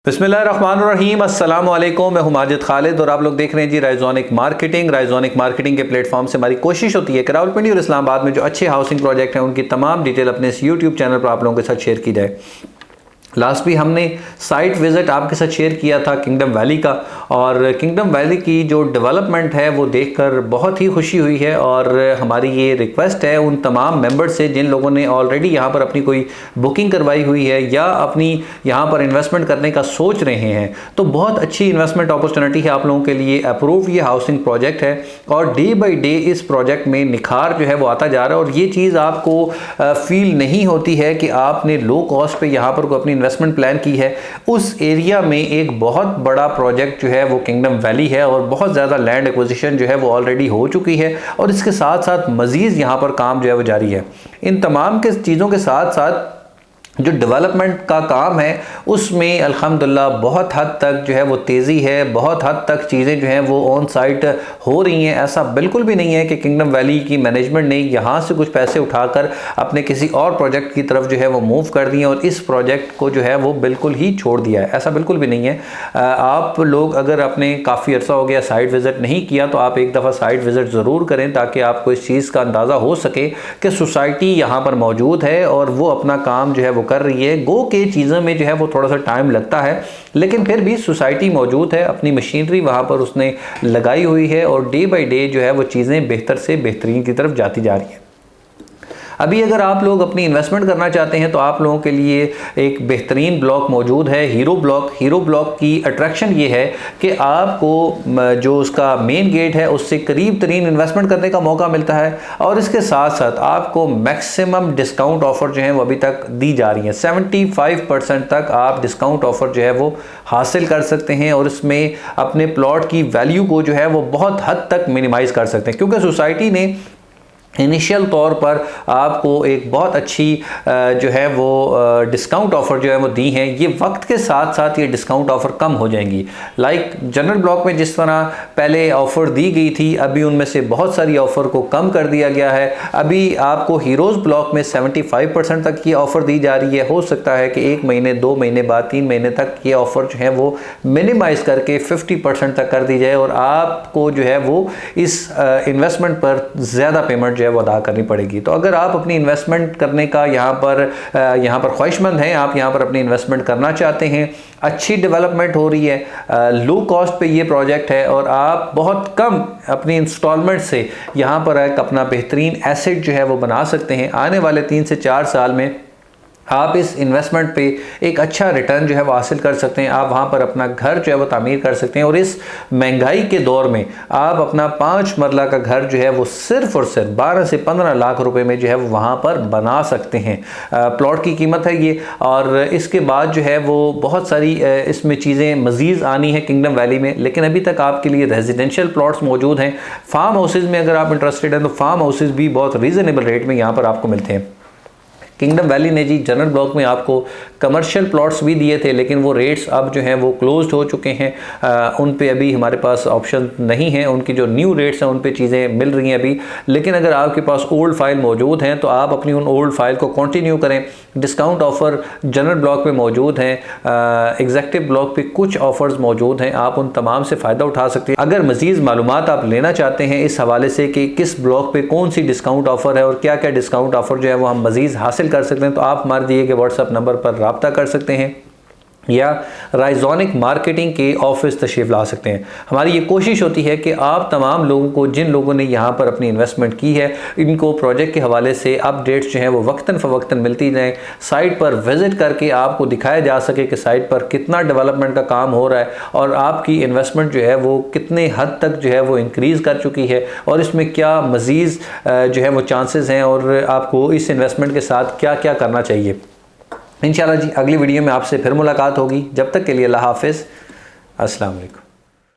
बिस्मिल्लाहिर्रहमानिर्रहीम, अस्सलाम वालेकुम। मैं हूं माजिद खालिद और आप लोग देख रहे हैं जी राइजोनिक मार्केटिंग। राइजोनिक मार्केटिंग के प्लेटफॉर्म से हमारी कोशिश होती है कि रावलपिंडी और इस्लामाबाद में जो अच्छे हाउसिंग प्रोजेक्ट हैं उनकी तमाम डिटेल अपने इस यूट्यूब चैनल पर आप लोगों के साथ शेयर की जाए। लास्ट भी हमने साइट विज़िट आपके साथ शेयर किया था किंगडम वैली का, और किंगडम वैली की जो डेवलपमेंट है वो देखकर बहुत ही खुशी हुई है। और हमारी ये रिक्वेस्ट है उन तमाम मेंबर्स से जिन लोगों ने ऑलरेडी यहाँ पर अपनी कोई बुकिंग करवाई हुई है या अपनी यहाँ पर इन्वेस्टमेंट करने का सोच रहे हैं, तो बहुत अच्छी इन्वेस्टमेंट अपॉर्चुनिटी है आप लोगों के लिए। अप्रूव ये हाउसिंग प्रोजेक्ट है और डे बाई डे इस प्रोजेक्ट में निखार जो है वो आता जा रहा है। और ये चीज़ आपको फील नहीं होती है कि आपने लो कॉस्ट पे यहाँ पर कोई अपनी इन्वेस्टमेंट प्लान की है। उस एरिया में एक बहुत बड़ा प्रोजेक्ट जो है वो किंगडम वैली है और बहुत ज़्यादा लैंड एक्विजिशन जो है वो ऑलरेडी हो चुकी है और इसके साथ साथ मज़ीद यहाँ पर काम जो है वो जारी है। इन तमाम के चीज़ों के साथ साथ जो डेवलपमेंट का काम है उसमें अल्हम्दुलिल्लाह बहुत हद तक जो है वो तेज़ी है, बहुत हद तक चीज़ें जो हैं वो ऑन साइट हो रही हैं। ऐसा बिल्कुल भी नहीं है कि किंगडम वैली की मैनेजमेंट ने यहाँ से कुछ पैसे उठाकर अपने किसी और प्रोजेक्ट की तरफ जो है वो मूव कर दिए और इस प्रोजेक्ट को जो है वो बिल्कुल ही छोड़ दिया है। ऐसा बिल्कुल भी नहीं है। आप लोग अगर आपने काफ़ी अर्सा हो गया साइट विज़िट नहीं किया तो आप एक दफ़ा साइट विज़िट ज़रूर करें ताकि आपको इस चीज़ का अंदाज़ा हो सके कि सोसाइटी यहाँ पर मौजूद है और वो अपना काम जो है वो कर रही है। गो के चीज़ों में जो है वो थोड़ा सा टाइम लगता है, लेकिन फिर भी सोसाइटी मौजूद है, अपनी मशीनरी वहाँ पर उसने लगाई हुई है और डे बाय डे जो है वो चीज़ें बेहतर से बेहतरीन की तरफ जाती जा रही हैं। अभी अगर आप लोग अपनी इन्वेस्टमेंट करना चाहते हैं तो आप लोगों के लिए एक बेहतरीन ब्लॉक मौजूद है, हीरो ब्लॉक। हीरो ब्लॉक की अट्रैक्शन ये है कि आपको जो उसका मेन गेट है उससे करीब तरीन इन्वेस्टमेंट करने का मौका मिलता है और इसके साथ साथ आपको मैक्सिमम डिस्काउंट ऑफर जो है वो अभी तक दी जा रही हैं। 75% तक आप डिस्काउंट ऑफर जो है वो हासिल कर सकते हैं और इसमें अपने प्लॉट की वैल्यू को जो है वो बहुत हद तक मिनिमाइज़ कर सकते हैं, क्योंकि सोसाइटी ने इनिशियल तौर पर आपको एक बहुत अच्छी जो है वो डिस्काउंट ऑफ़र जो है वो दी हैं। ये वक्त के साथ साथ ये डिस्काउंट ऑफ़र कम हो जाएंगी। लाइक जनरल ब्लॉक में जिस तरह पहले ऑफ़र दी गई थी, अभी उनमें से बहुत सारी ऑफ़र को कम कर दिया गया है। अभी आपको हीरोज़ ब्लॉक में 75% तक ये ऑफ़र दी जा रही है। हो सकता है कि 1 महीने 2 महीने बाद 3 महीने तक ये ऑफ़र जो है वो मिनिमाइज़ करके 50% तक कर दी जाए और आपको जो है वो इस इन्वेस्टमेंट पर ज़्यादा पेमेंट जो है वो अदा करनी पड़ेगी। तो अगर आप अपनी इन्वेस्टमेंट करने का यहाँ पर ख्वाहिशमंद हैं, आप यहाँ पर अपनी इन्वेस्टमेंट करना चाहते हैं, अच्छी डेवलपमेंट हो रही है, लो कॉस्ट पे ये प्रोजेक्ट है और आप बहुत कम अपनी इंस्टॉलमेंट से यहाँ पर एक अपना बेहतरीन एसेट जो है वो बना सकते हैं। आने वाले 3 से 4 साल में आप इस इन्वेस्टमेंट पे एक अच्छा रिटर्न जो है वो हासिल कर सकते हैं। आप वहाँ पर अपना घर जो है वो तामीर कर सकते हैं और इस महंगाई के दौर में आप अपना 5 मरला का घर जो है वो सिर्फ और सिर्फ 12 से 15 लाख रुपए में जो है वो वहाँ पर बना सकते हैं। प्लॉट की कीमत है ये, और इसके बाद जो है वो बहुत सारी इसमें चीज़ें मज़ीद आनी है किंगडम वैली में, लेकिन अभी तक आपके लिए रेजिडेंशियल प्लॉट्स मौजूद हैं। फार्म हाउसेज़ में अगर आप इंटरेस्टेड हैं तो फार्म हाउसेज़ भी बहुत रीज़नेबल रेट में यहाँ पर आपको मिलते हैं। किंगडम वैली ने जी जनरल ब्लॉक में आपको कमर्शियल प्लॉट्स भी दिए थे, लेकिन वो रेट्स अब जो हैं वो क्लोज्ड हो चुके हैं। उन पे अभी हमारे पास ऑप्शन नहीं है, उनकी जो न्यू रेट्स हैं उन पे चीज़ें मिल रही हैं अभी। लेकिन अगर आपके पास ओल्ड फाइल मौजूद हैं तो आप अपनी उन ओल्ड फाइल को कंटिन्यू करें। डिस्काउंट ऑफ़र जनरल ब्लॉक पे मौजूद हैं, एग्जेक्टिव ब्लॉक पे कुछ ऑफ़र्स मौजूद हैं, आप उन तमाम से फ़ायदा उठा सकते हैं। अगर मज़ीद मालूमात आप लेना चाहते हैं इस हवाले से कि किस ब्लॉक पे कौन सी डिस्काउंट ऑफ़र है और क्या क्या डिस्काउंट ऑफ़र जो है वो हम मज़ीद हासिल कर सकते हैं, तो आप हमारे दिए गए व्हाट्सएप नंबर पर राब्ता कर सकते हैं या राइजोनिक मार्केटिंग के ऑफिस तशरीफ़ ला सकते हैं। हमारी ये कोशिश होती है कि आप तमाम लोगों को, जिन लोगों ने यहाँ पर अपनी इन्वेस्टमेंट की है, इनको प्रोजेक्ट के हवाले से अपडेट्स जो हैं वो वक्तन फ़वक्तन मिलती जाएँ। साइट पर विज़िट करके आपको दिखाया जा सके कि साइट पर कितना डेवलपमेंट का काम हो रहा है और आपकी इन्वेस्टमेंट जो है वो कितने हद तक जो है वो इंक्रीज़ कर चुकी है और इसमें क्या मज़ीद जो है वो चांसेस हैं और आपको इस इन्वेस्टमेंट के साथ क्या क्या करना चाहिए। इंशाल्लाह जी अगली वीडियो में आपसे फिर मुलाकात होगी। जब तक के लिए अल्लाह हाफ़िज़, अस्सलाम वालेकुम।